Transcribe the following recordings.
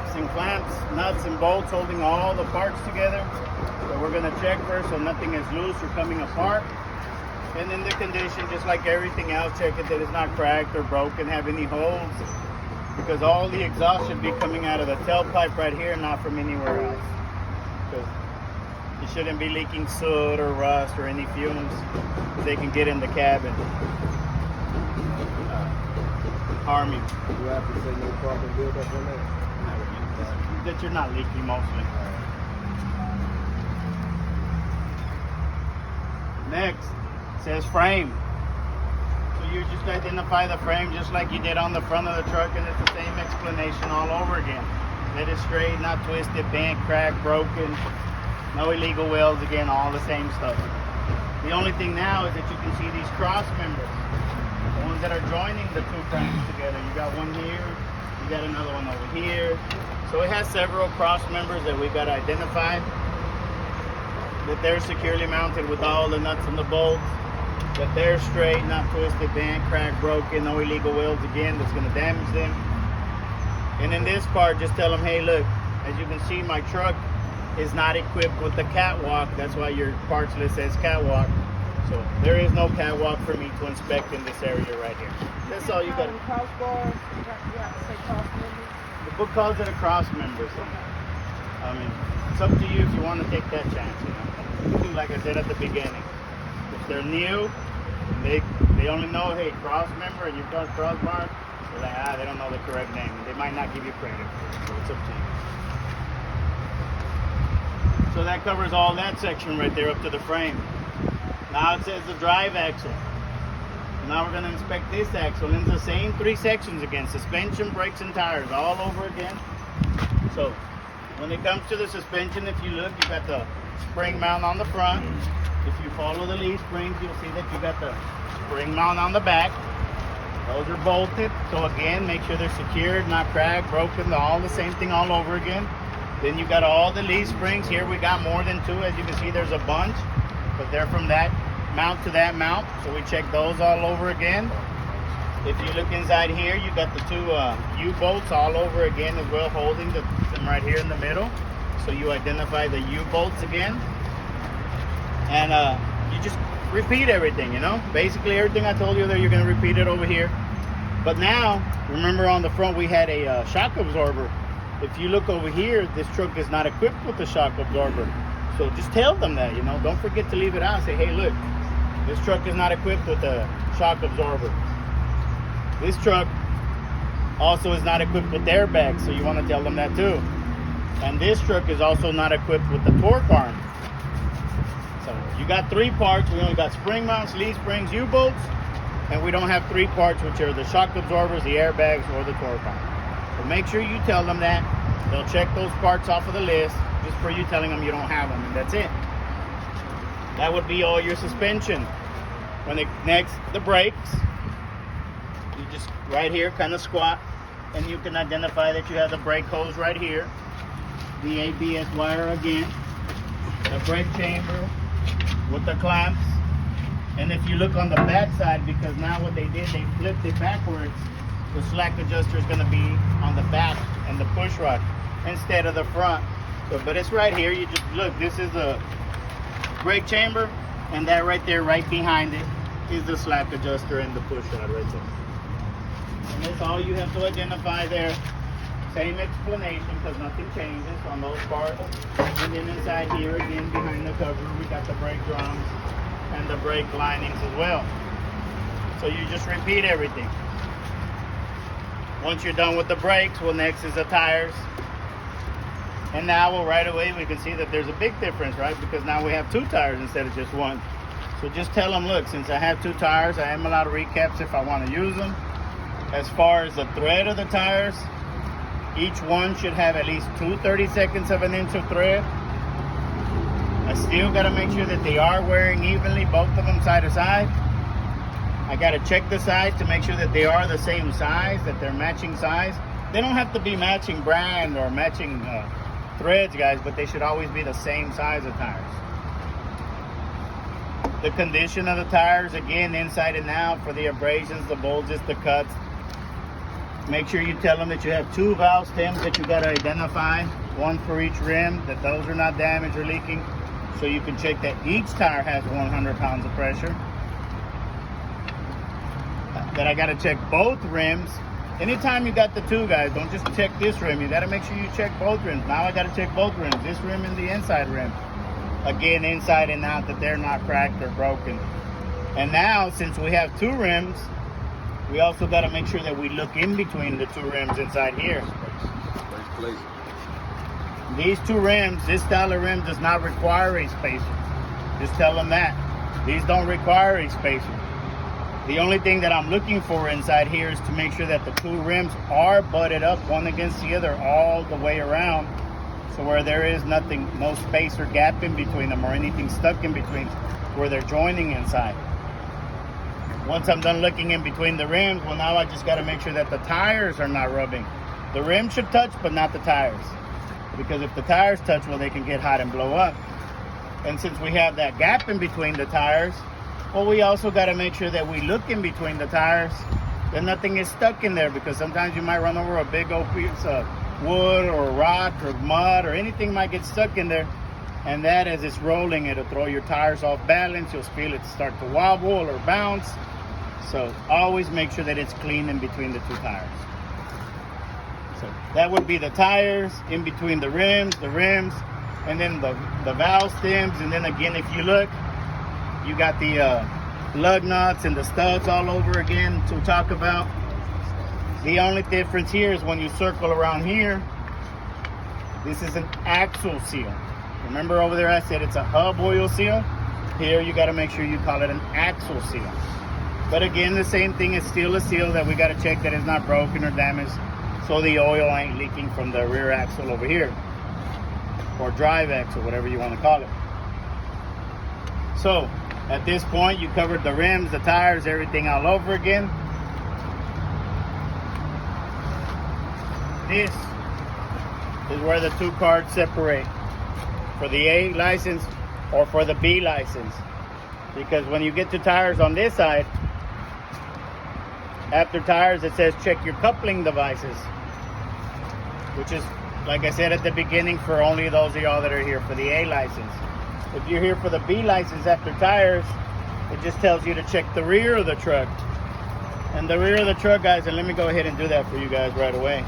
locks and clamps, nuts and bolts holding all the parts together. So we're gonna check first so nothing is loose or coming apart. And then the condition, just like everything else, check it that it's not cracked or broken, have any holes. Because all the exhaust should be coming out of the tailpipe right here, not from anywhere else. Because you shouldn't be leaking soot or rust or any fumes. They can get in the cabin. Harm you. You have to say no problem build up on that? That you're not leaking mostly. Next, it says frame. So you just identify the frame just like you did on the front of the truck, and it's the same explanation all over again. That it's straight, not twisted, bent, cracked, broken. No illegal welds, again, all the same stuff. The only thing now is that you can see these cross members. The ones that are joining the two frames together. You got one here, you got another one over here. So it has several cross members that we got to identify. That they're securely mounted with all the nuts and the bolts. That they're straight, not twisted, bent, cracked, broken, no illegal welds again that's going to damage them. And in this part, just tell them, hey, look, as you can see, my truck is not equipped with the catwalk. That's why your parts list says catwalk. So there is no catwalk for me to inspect in this area right here. That's all you got. Crossbars, you have to say cross members. The book calls it a cross member. So, I mean, it's up to you if you want to take that chance. You know, like I said at the beginning, if they're new, they only know, hey, cross member, and you've got crossbar. They're like, they don't know the correct name, and they might not give you credit. So it's up to you. So that covers all that section right there up to the frame. Now it says the drive axle. Now we're going to inspect this axle. And it's the same three sections again. Suspension, brakes, and tires all over again. So when it comes to the suspension, if you look, you got the spring mount on the front. If you follow the leaf springs, you'll see that you got the spring mount on the back. Those are bolted. So again, make sure they're secured, not cracked, broken, all the same thing all over again. Then you got all the leaf springs. Here we got more than two. As you can see, there's a bunch. But they're from that mount to that mount, so we check those all over again. If you look inside here, you got the two U-bolts all over again as well, holding them right here in the middle. So you identify the U-bolts again, and you just repeat everything, you know. Basically everything I told you there, you're going to repeat it over here. But now, remember on the front we had a shock absorber. If you look over here, this truck is not equipped with the shock absorber. So just tell them that, you know, don't forget to leave it out. Say, hey, look, this truck is not equipped with a shock absorber. This truck also is not equipped with airbags, so you want to tell them that too. And this truck is also not equipped with the torque arm. So you got three parts. We only got spring mounts, leaf springs, U-bolts, and we don't have three parts, which are the shock absorbers, the airbags, or the torque arm. So make sure you tell them that. They'll check those parts off of the list just for you telling them you don't have them, and that's it. That would be all your suspension. Next, the brakes. You just right here kind of squat, and you can identify that you have the brake hose right here, the ABS wire again, the brake chamber with the clamps. And if you look on the back side, because now what they did, they flipped it backwards, the slack adjuster is going to be on the back and the push rod instead of the front. But it's right here. You just look, this is the brake chamber, and that right there, right behind it, is the slack adjuster and the push rod right there. And that's all you have to identify there. Same explanation, because nothing changes on those parts. And then inside here again, behind the cover, we got the brake drums and the brake linings as well. So you just repeat everything. Once you're done with the brakes, well, next is the tires. And now, well, right away, we can see that there's a big difference, right? Because now we have two tires instead of just one. So just tell them, look, since I have two tires, I am allowed recaps if I want to use them. As far as the thread of the tires, each one should have at least 2 32/2 of an inch of thread. I still got to make sure that they are wearing evenly, both of them side to side. I got to check the sides to make sure that they are the same size, that they're matching size. They don't have to be matching brand or matching threads, guys, but they should always be the same size of tires. The condition of the tires, again, inside and out, for the abrasions, the bulges, the cuts. Make sure you tell them that you have 2 valve stems that you got to identify, one for each rim, that those are not damaged or leaking, so you can check that each tire has 100 pounds of pressure. That I got to check both rims. Anytime you got the 2, guys, don't just check this rim. You got to make sure you check both rims. Now I got to check both rims, this rim and the inside rim. Again, inside and out, that they're not cracked or broken. And now, since we have 2 rims, we also got to make sure that we look in between the 2 rims inside here. These 2 rims, this style of rim does not require a spacer. Just tell them that. These don't require a spacer. The only thing that I'm looking for inside here is to make sure that the 2 rims are butted up one against the other all the way around. So where there is nothing, no space or gap in between them or anything stuck in between where they're joining inside. Once I'm done looking in between the rims, well, now I just got to make sure that the tires are not rubbing. The rim should touch, but not the tires. Because if the tires touch, well, they can get hot and blow up. And since we have that gap in between the tires, well, we also got to make sure that we look in between the tires, that nothing is stuck in there, because sometimes you might run over a big old piece of wood or rock or mud or anything might get stuck in there. And that, as it's rolling, it'll throw your tires off balance. You'll feel it start to wobble or bounce. So always make sure that it's clean in between the 2 tires. So that would be the tires, in between the rims, and then the valve stems. And then again, if you look, you got the lug nuts and the studs all over again to talk about. The only difference here is when you circle around here, this is an axle seal. Remember over there I said it's a hub oil seal? Here you got to make sure you call it an axle seal. But again, the same thing, is still a seal that we got to check that it's not broken or damaged, so the oil ain't leaking from the rear axle over here, or drive axle, whatever you want to call it. So at this point, you covered the rims, the tires, everything all over again. This is where the 2 cards separate, for the A license or for the B license. Because when you get to tires on this side, after tires it says check your coupling devices, which is, like I said at the beginning, for only those of y'all that are here for the A license. If you're here for the B license after tires, it just tells you to check the rear of the truck. And the rear of the truck, guys, and let me go ahead and do that for you guys right away,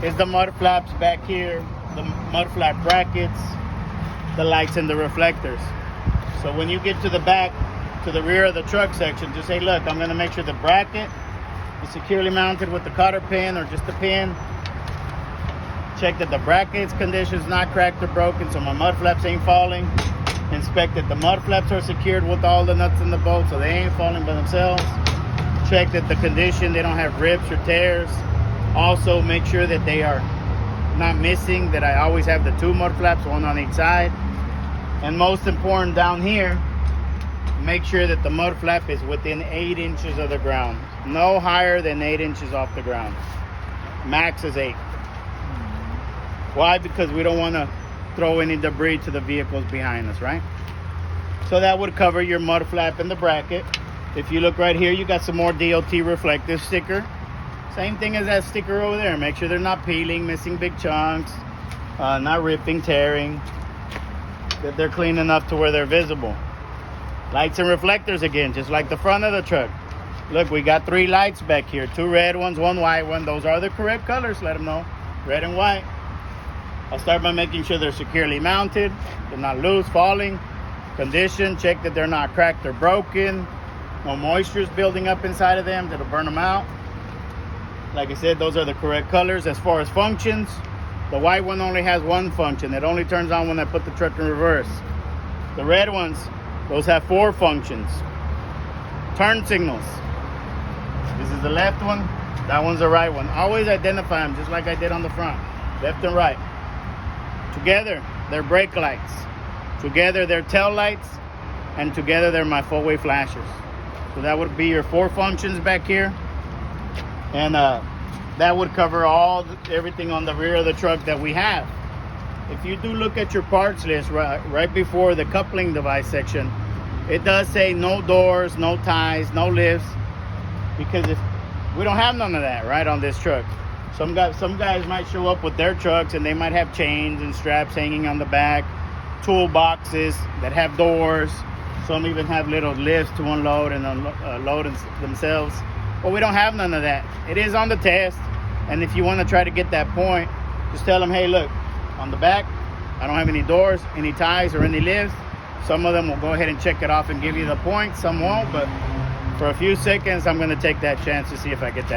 is the mud flaps back here, the mud flap brackets, the lights and the reflectors. So when you get to the back, to the rear of the truck section, just say, look, I'm going to make sure the bracket is securely mounted with the cotter pin or just a pin. Check that the bracket's condition is not cracked or broken, so my mud flaps ain't falling. Inspect that the mud flaps are secured with all the nuts and the bolts, so they ain't falling by themselves. Check that the condition, they don't have rips or tears. Also make sure that they are not missing, that I always have the 2 mud flaps, one on each side. And most important, down here, make sure that the mud flap is within 8 inches of the ground. No higher than 8 inches off the ground. Max is 8. Why? Because we don't want to throw any debris to the vehicles behind us, right? So that would cover your mud flap and the bracket. If you look right here, you got some more DOT reflective sticker. Same thing as that sticker over there. Make sure they're not peeling, missing big chunks, not ripping, tearing, that they're clean enough to where they're visible. Lights and reflectors again, just like the front of the truck. Look, we got 3 lights back here, 2 red ones, 1 white one. Those are the correct colors, let them know, red and white. I'll start by making sure they're securely mounted, they're not loose, falling. Condition, check that they're not cracked or broken. No moisture is building up inside of them that'll burn them out. Like I said, those are the correct colors. As far as functions, the white one only has 1 function. It only turns on when I put the truck in reverse. The red ones, those have 4 functions. Turn signals. This is the left one, that one's the right one. Always identify them just like I did on the front, left and right. Together, they're brake lights. Together, they're tail lights. And together, they're my four-way flashers. So that would be your 4 functions back here. And that would cover everything on the rear of the truck that we have. If you do look at your parts list right before the coupling device section, it does say no doors, no ties, no lifts. Because if We don't have none of that, right, on this truck. Some guys might show up with their trucks and they might have chains and straps hanging on the back, toolboxes that have doors. Some even have little lifts to unload and load themselves. But we don't have none of that. It is on the test. And if you want to try to get that point, just tell them, hey, look, on the back, I don't have any doors, any ties, or any lifts. Some of them will go ahead and check it off and give you the point. Some won't, but for a few seconds, I'm going to take that chance to see if I get that.